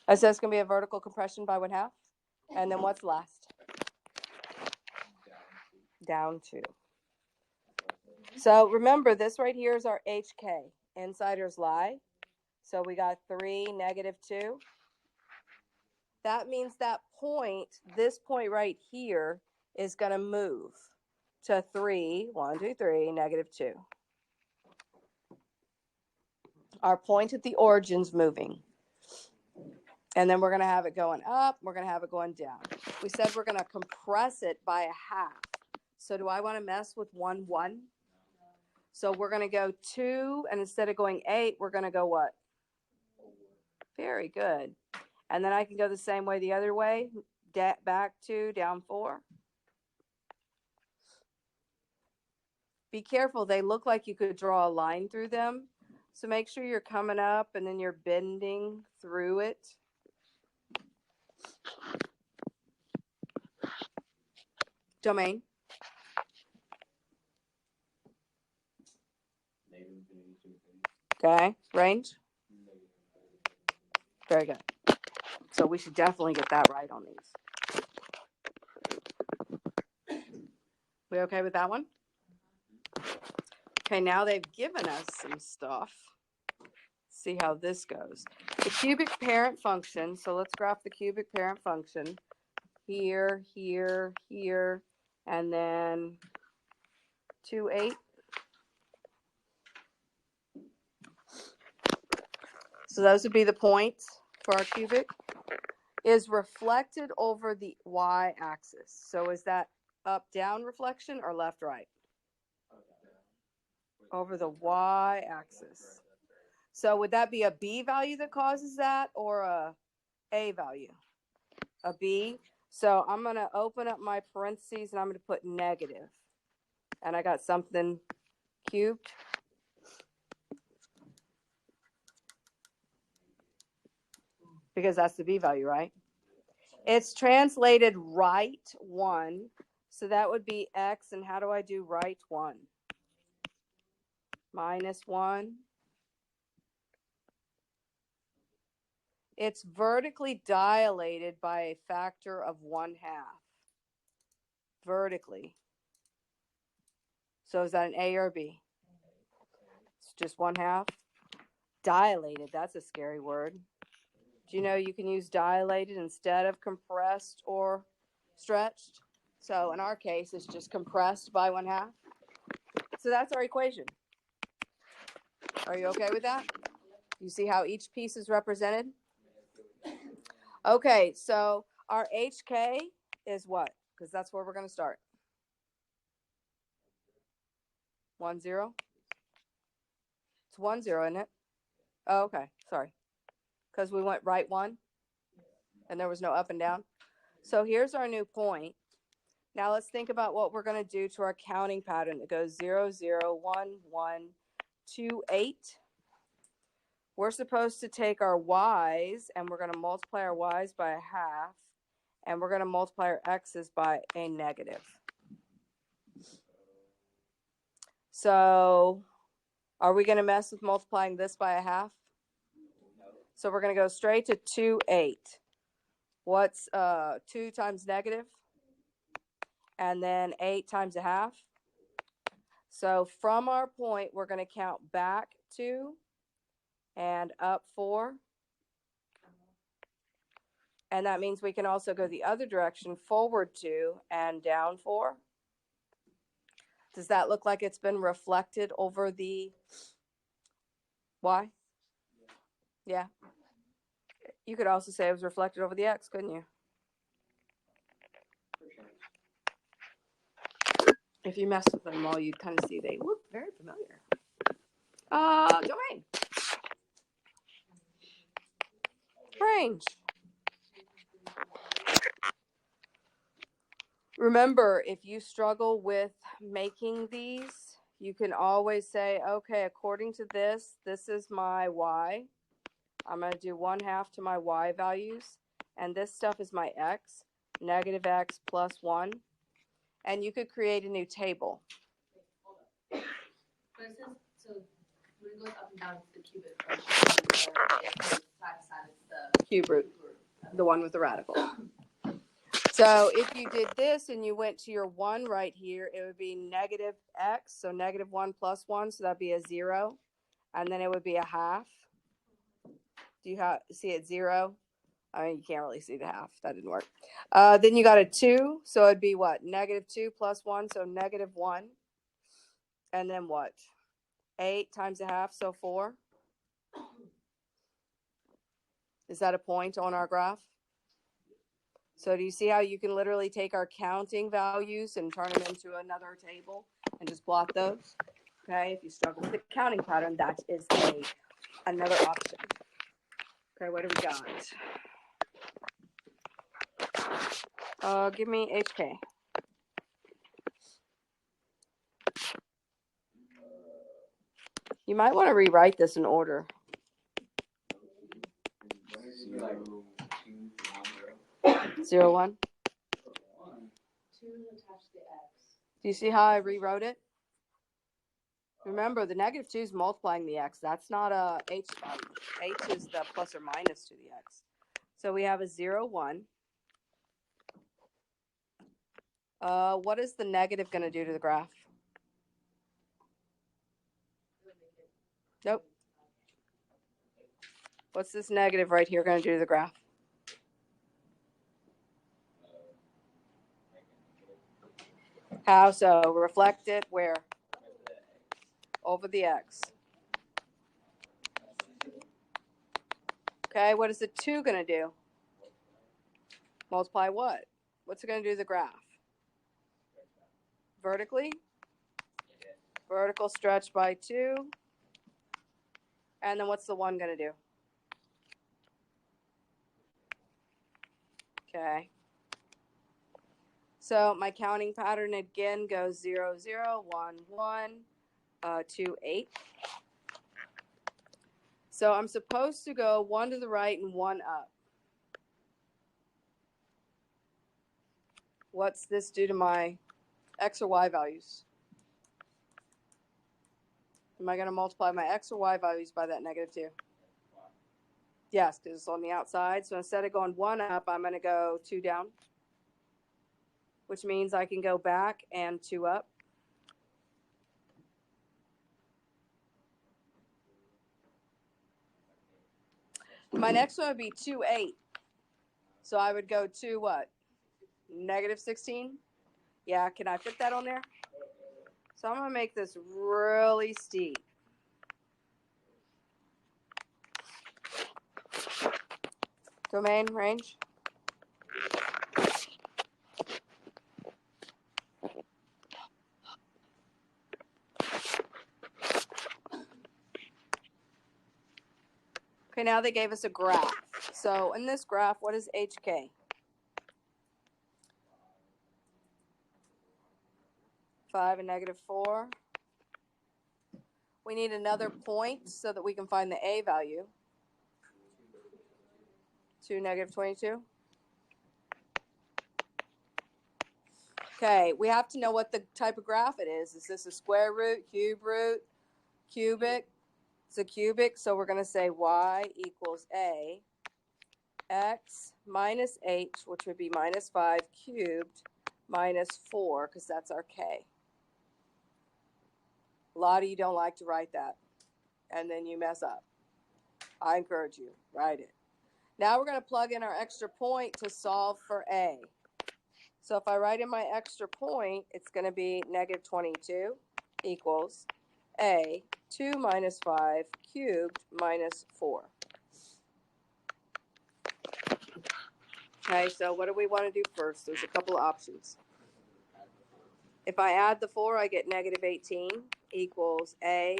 I said it's going to be a vertical compression by 1/2. And then what's last? Down 2. So remember, this right here is our HK. Insiders lie. So we got 3, -2. That means that point, this point right here, is going to move to 3, 1, 2, 3, -2. Our point at the origin's moving. And then we're going to have it going up. We're going to have it going down. We said we're going to compress it by 1/2. So do I want to mess with 1, 1? So we're going to go 2, and instead of going 8, we're going to go what? Very good. And then I can go the same way the other way. Back 2, down 4. Be careful. They look like you could draw a line through them. So make sure you're coming up and then you're bending through it. Domain. Okay. Range. Very good. So we should definitely get that right on these. We okay with that one? Okay, now they've given us some stuff. See how this goes. The cubic parent function. So let's graph the cubic parent function. Here, here, here, and then 2, 8. So those would be the points for our cubic. Is reflected over the y-axis. So is that up-down reflection or left-right? Over the y-axis. So would that be a b value that causes that or a value? A b. So I'm going to open up my parentheses and I'm going to put negative. And I got something cubed. Because that's the b value, right? It's translated right 1. So that would be x. And how do I do right 1? -1. It's vertically dilated by a factor of 1/2. Vertically. So is that an A or B? It's just 1/2. Dilated, that's a scary word. Do you know you can use dilated instead of compressed or stretched? So in our case, it's just compressed by 1/2. So that's our equation. Are you okay with that? You see how each piece is represented? Okay, so our HK is what? Because that's where we're going to start. 1, 0. It's 1, 0, isn't it? Oh, okay. Sorry. Because we went right 1 and there was no up and down. So here's our new point. Now let's think about what we're going to do to our counting pattern. It goes 0, 0, 1, 1, 2, 8. We're supposed to take our y's and we're going to multiply our y's by 1/2. And we're going to multiply our x's by a negative. So are we going to mess with multiplying this by 1/2? So we're going to go straight to 2, 8. What's 2 times negative? And then 8 times 1/2. So from our point, we're going to count back 2 and up 4. And that means we can also go the other direction, forward 2 and down 4. Does that look like it's been reflected over the y? Yeah. You could also say it was reflected over the x, couldn't you? If you mess with them all, you'd kind of see they look very familiar. Domain. Range. Remember, if you struggle with making these, you can always say, okay, according to this, this is my y. I'm going to do 1/2 to my y values. And this stuff is my x, negative x plus 1. And you could create a new table. But it says, so when it goes up and down, it's the cubic. Right? Side to side, it's the Cube root. The one with the radical. So if you did this and you went to your 1 right here, it would be negative x, so negative 1 plus 1, so that'd be a 0. And then it would be a half. Do you see it 0? I mean, you can't really see the half. That didn't work. Then you got a 2, so it'd be what? Negative 2 plus 1, so negative 1. And then what? 8 times a half, so 4. Is that a point on our graph? So do you see how you can literally take our counting values and turn them into another table and just plot those? Okay, if you struggle with the counting pattern, that is another option. Okay, what do we got? Give me HK. You might want to rewrite this in order. 0, 1. 2 attached to x. Do you see how I rewrote it? Remember, the negative 2 is multiplying the x. That's not a h value. H is the plus or minus to the x. So we have a 0, 1. What is the negative going to do to the graph? Nope. What's this negative right here going to do to the graph? How so? Reflect it where? Over the x. Okay, what is the 2 going to do? Multiply what? What's it going to do to the graph? Vertically? Vertical stretch by 2. And then what's the 1 going to do? Okay. So my counting pattern again goes 0, 0, 1, 1, 2, 8. So I'm supposed to go 1 to the right and 1 up. What's this do to my x or y values? Am I going to multiply my x or y values by that negative 2? Yes, because it's on the outside. So instead of going 1 up, I'm going to go 2 down, which means I can go back and 2 up. My next one would be 2, 8. So I would go to what? Negative 16? Yeah, can I fit that on there? So I'm going to make this really steep. Domain, range. Okay, now they gave us a graph. So in this graph, what is HK? 5 and negative 4. We need another point so that we can find the A value. 2, negative 22. Okay, we have to know what the type of graph it is. Is this a square root, cube root, cubic? It's a cubic, so we're going to say y equals A, x minus h, which would be minus 5 cubed, minus 4, because that's our k. A lot of you don't like to write that, and then you mess up. I encourage you, write it. Now we're going to plug in our extra point to solve for A. So if I write in my extra point, it's going to be negative 22 equals A, 2 minus 5 cubed minus 4. Okay, so what do we want to do first? There's a couple of options. If I add the 4, I get negative 18 equals A.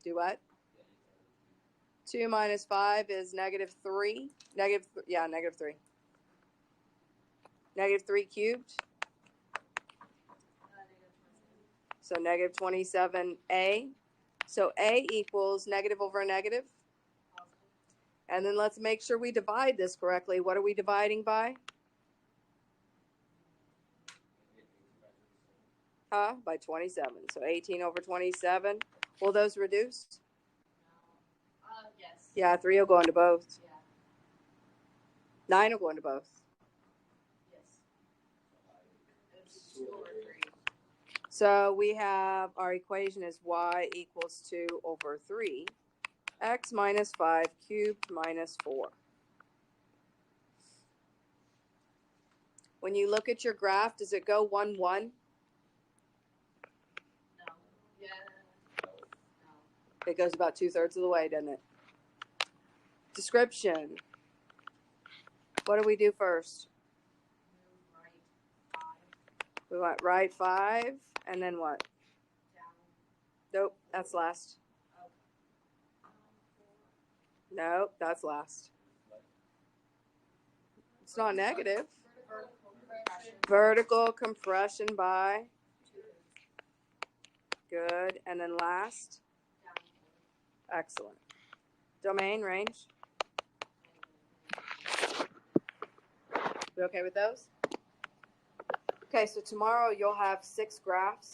Do what? 2 minus 5 is negative 3. Negative 3. Negative 3 cubed. So negative 27A. So A equals negative over a negative. And then let's make sure we divide this correctly. What are we dividing by? By 27. So 18 over 27. Will those reduce? Yes. Yeah, 3 will go into both. Yeah. 9 will go into both. Yes. It's 2 over 3. So we have our equation is y equals 2 over 3. X minus 5 cubed minus 4. When you look at your graph, does it go 1, 1? No. Yeah. No. It goes about 2/3 of the way, doesn't it? Description. What do we do first? Move right 5. We went right 5, and then what? Down. Nope, that's last. Up. 4. Nope, that's last. It's not negative. Vertical compression by. Good. And then last. Excellent. Domain range. We okay with those? Okay, so tomorrow you'll have 6 graphs.